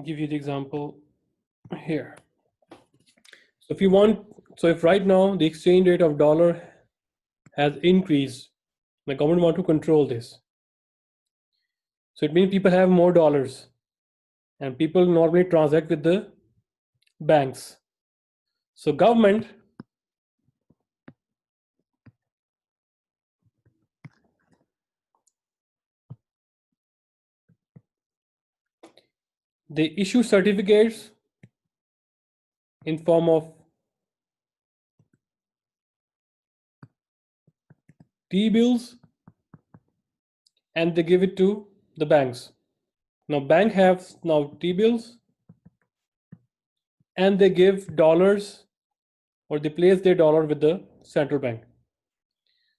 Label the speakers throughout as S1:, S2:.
S1: give you the example here. So if right now the exchange rate of dollar has increased, the government want to control this. So it means people have more dollars, and people normally transact with the banks. So government they issue certificates in form of T-bills, and they give it to the banks. Now bank have now T-bills, and they give dollars, or they place their dollar with the central bank.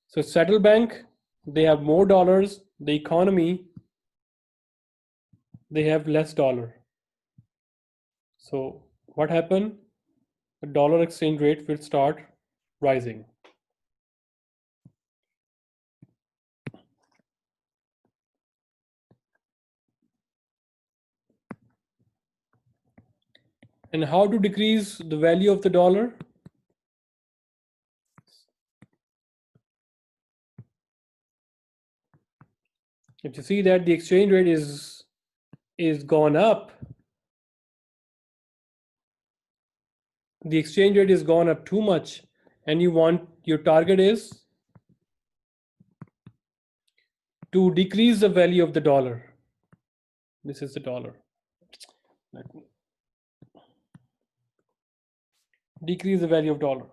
S1: So central bank, they have more dollars, the economy, they have less dollar. So what happened? The dollar exchange rate will start rising. And how to decrease the value of the dollar? If you see that the exchange rate is gone up, the exchange rate is gone up too much, and your target is to decrease the value of the dollar. This is the dollar. Decrease the value of dollar.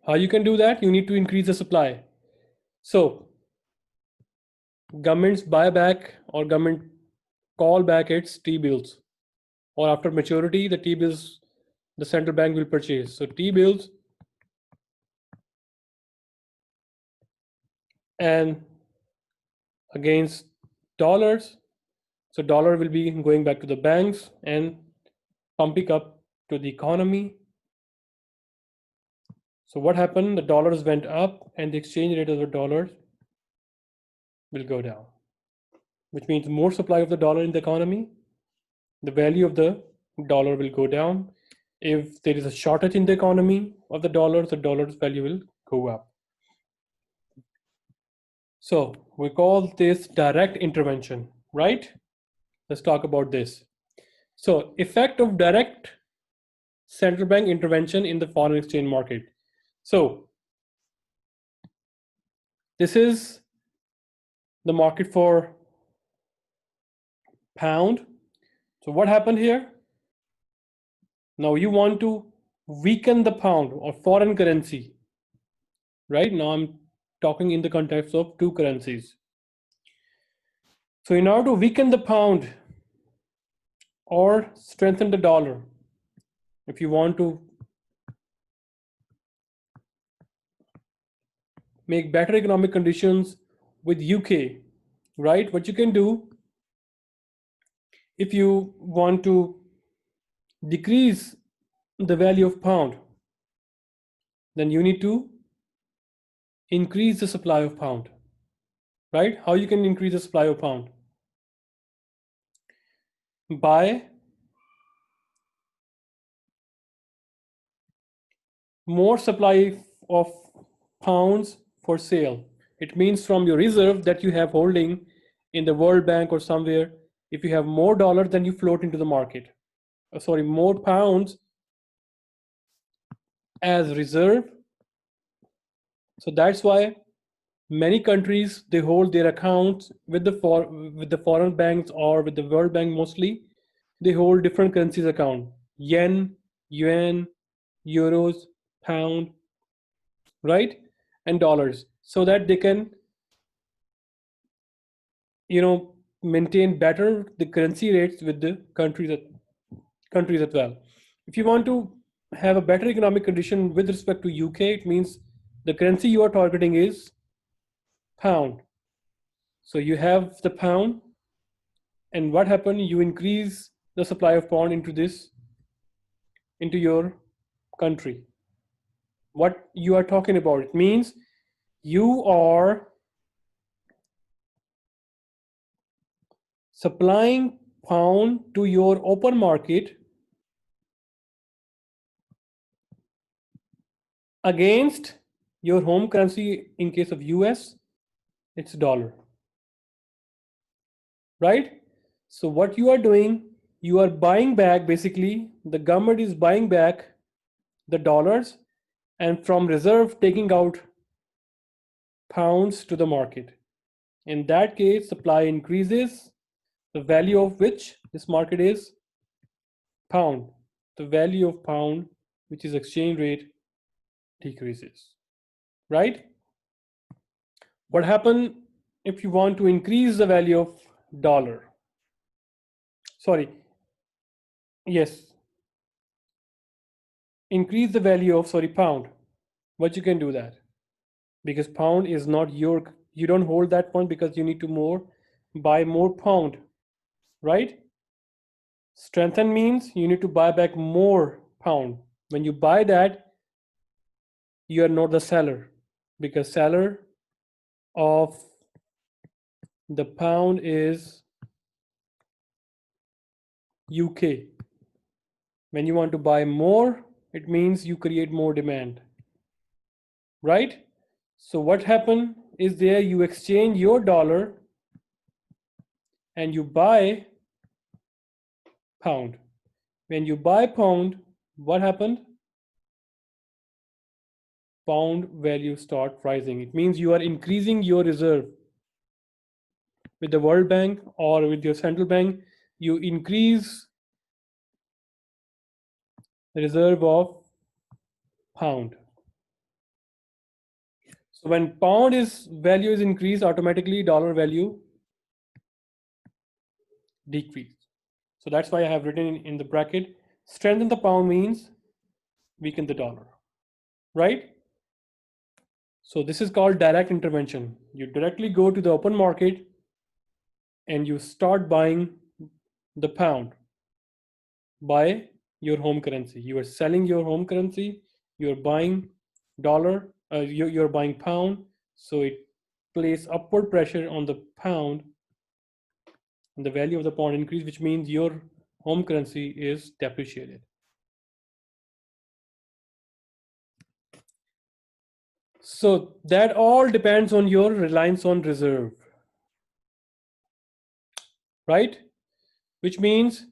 S1: How you can do that? You need to increase the supply. So governments buy back, or government call back its T-bills, or after maturity, the T-bills, the central bank will purchase. So T-bills and against dollars. So dollar will be going back to the banks and pumping up to the economy. So what happened? The dollars went up, and the exchange rate of the dollars will go down, which means more supply of the dollar in the economy, the value of the dollar will go down. If there is a shortage in the economy of the dollar's value will go up. So we call this direct intervention, right? Let's talk about this. So effect of direct central bank intervention in the foreign exchange market. So this is the market for pound. So what happened here? Now you want to weaken the pound or foreign currency, right? Now I'm talking in the context of two currencies. So in order to weaken the pound or strengthen the dollar, if you want to make better economic conditions with UK, right? What you can do, if you want to decrease the value of pound, then you need to increase the supply of pound, right? How you can increase the supply of pound? By more supply of pounds for sale. It means from your reserve that you have holding in the World Bank or somewhere, if you have more dollars than you float into the market, more pounds as reserve. So that's why many countries, they hold their accounts with the foreign banks or with the World Bank mostly. They hold different currencies account: yen, yuan, euros, pound, right, and dollars, so that they can maintain better the currency rates with the countries as well. If you want to have a better economic condition with respect to UK, it means the currency you are targeting is pound. So you have the pound, and what happened? You increase the supply of pound into your country. What you are talking about? It means you are supplying pound to your open market against your home currency. In case of US, it's dollar, right? So what you are doing, you are buying back, basically the government is buying back the dollars and from reserve taking out pounds to the market. In that case, supply increases, the value of which this market is pound. The value of pound, which is exchange rate, decreases, right? What happens if you want to increase the value of dollar? Sorry, yes, increase the value of, sorry, pound. But you can do that because pound is not your, you don't hold that pound because you need to buy more pound, right? Strengthen means you need to buy back more pound. When you buy that, you are not the seller because seller of the pound is UK. When you want to buy more, it means you create more demand, right? So what happened is there you exchange your dollar and you buy pound. When you buy pound, what happened? Pound value start rising. It means you are increasing your reserve with the World Bank or with your central bank. You increase the reserve of pound. So when pound is value is increased, automatically dollar value decrease. So that's why I have written in the bracket, strengthen the pound means weaken the dollar, right? So this is called direct intervention. You directly go to the open market and you start buying the pound by your home currency. You are selling your home currency, you're buying dollar, you're buying pound, so it places upward pressure on the pound and the value of the pound increase, which means your home currency is depreciated. So that all depends on your reliance on reserve, right? Which means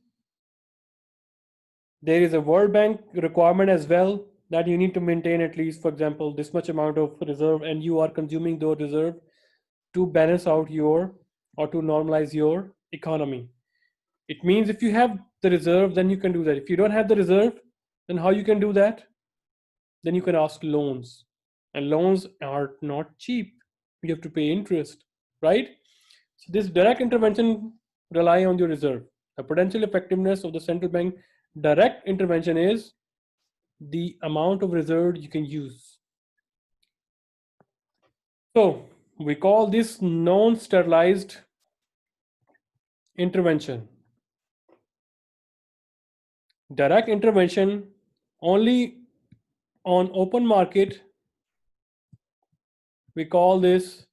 S1: there is a World Bank requirement as well that you need to maintain at least, for example, this much amount of reserve, and you are consuming those reserve to balance out your or to normalize your economy. It means if you have the reserve, then you can do that. If you don't have the reserve, then how you can do that? Then you can ask loans, and loans are not cheap. You have to pay interest, right? So this direct intervention rely on your reserve. The potential effectiveness of the central bank direct intervention is the amount of reserve you can use. So we call this non-sterilized intervention. Direct intervention only on open market, we call this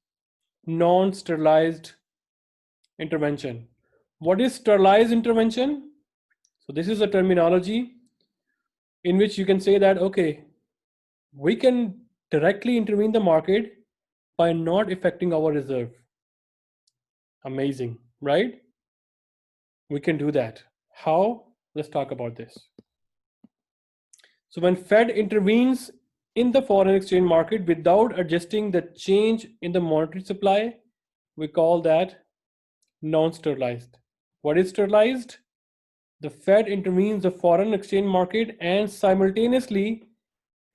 S1: non-sterilized intervention. What is sterilized intervention? So this is a terminology in which you can say that, okay, we can directly intervene the market by not affecting our reserve. Amazing, right? We can do that. How? Let's talk about this. So when Fed intervenes in the foreign exchange market without adjusting the change in the monetary supply, we call that non-sterilized. What is sterilized? The Fed intervenes the foreign exchange market and simultaneously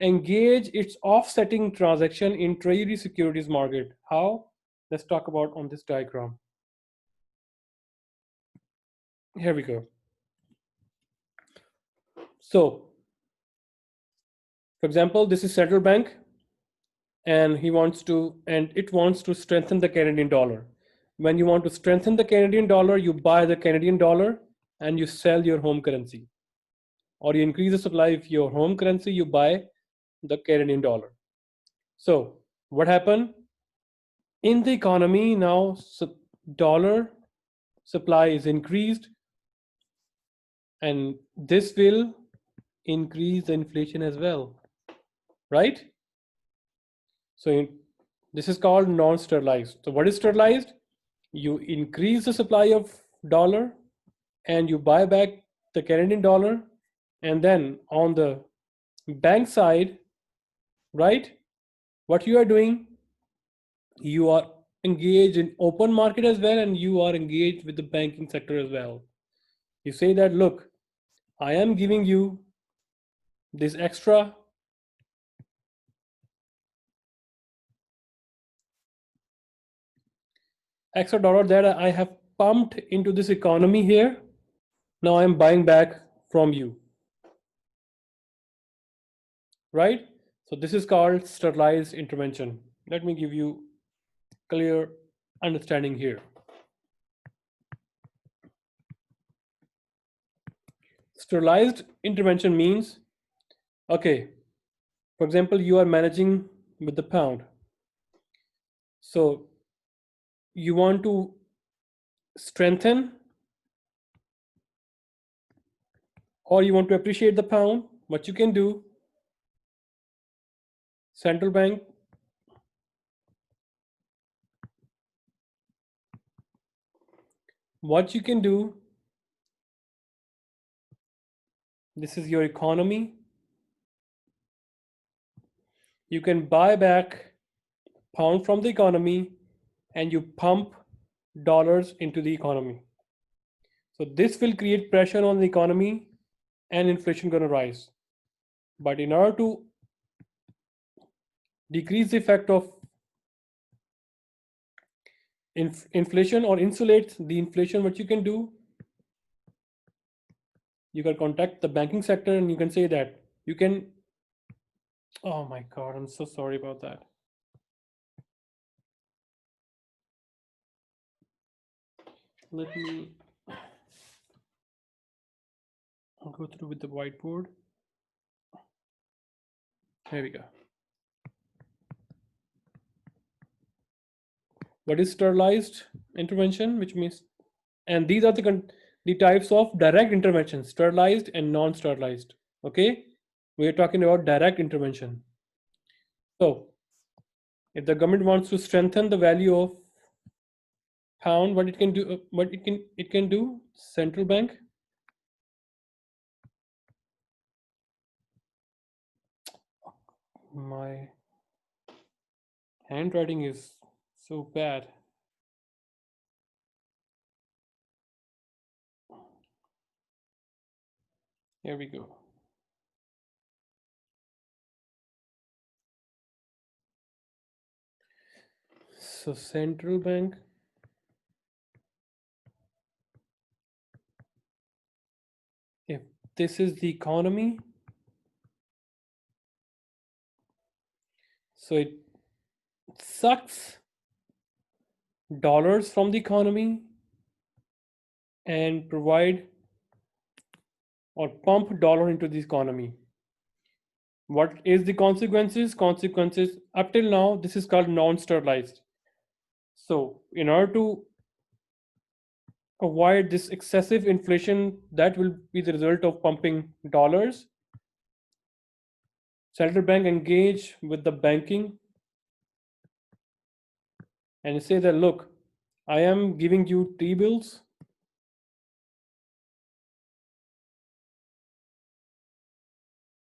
S1: engage its offsetting transaction in treasury securities market. How? Let's talk about on this diagram. Here we go. So, for example, this is central bank and it wants to strengthen the Canadian dollar. When you want to strengthen the Canadian dollar, you buy the Canadian dollar and you sell your home currency. Or you increase the supply of your home currency, you buy the Canadian dollar. So what happened? In the economy now, dollar supply is increased, and this will increase the inflation as well, right? So this is called non-sterilized. So what is sterilized? You increase the supply of dollar and you buy back the Canadian dollar, and then on the bank side, right, what you are doing, you are engaged in open market as well, and you are engaged with the banking sector as well. You say that, look, I am giving you this extra dollar that I have pumped into this economy here. Now I'm buying back from you, right? So this is called sterilized intervention. Let me give you clear understanding here. Sterilized intervention means, okay, for example, you are managing with the pound. So you want to strengthen or you want to appreciate the pound. What you can do, central bank, what you can do, this is your economy. You can buy back pound from the economy and you pump dollars into the economy. So this will create pressure on the economy and inflation going to rise. But in order to decrease the effect of inflation or insulate the inflation, what you can do, you can contact the banking sector and you can say that you can, oh my God, I'm so sorry about that. Let me go through with the whiteboard. Here we go. What is sterilized intervention? Which means, and these are the types of direct intervention, sterilized and non-sterilized. Okay, we are talking about direct intervention. So if the government wants to strengthen the value of pound, what it can do, it can do, central bank, my handwriting is so bad. Here we go. So central bank, if this is the economy, so it sucks dollars from the economy and provide or pump dollar into the economy. What is the consequences? Consequences up till now, this is called non-sterilized. So in order to avoid this excessive inflation that will be the result of pumping dollars, central bank engage with the banking and say that, look, I am giving you T-bills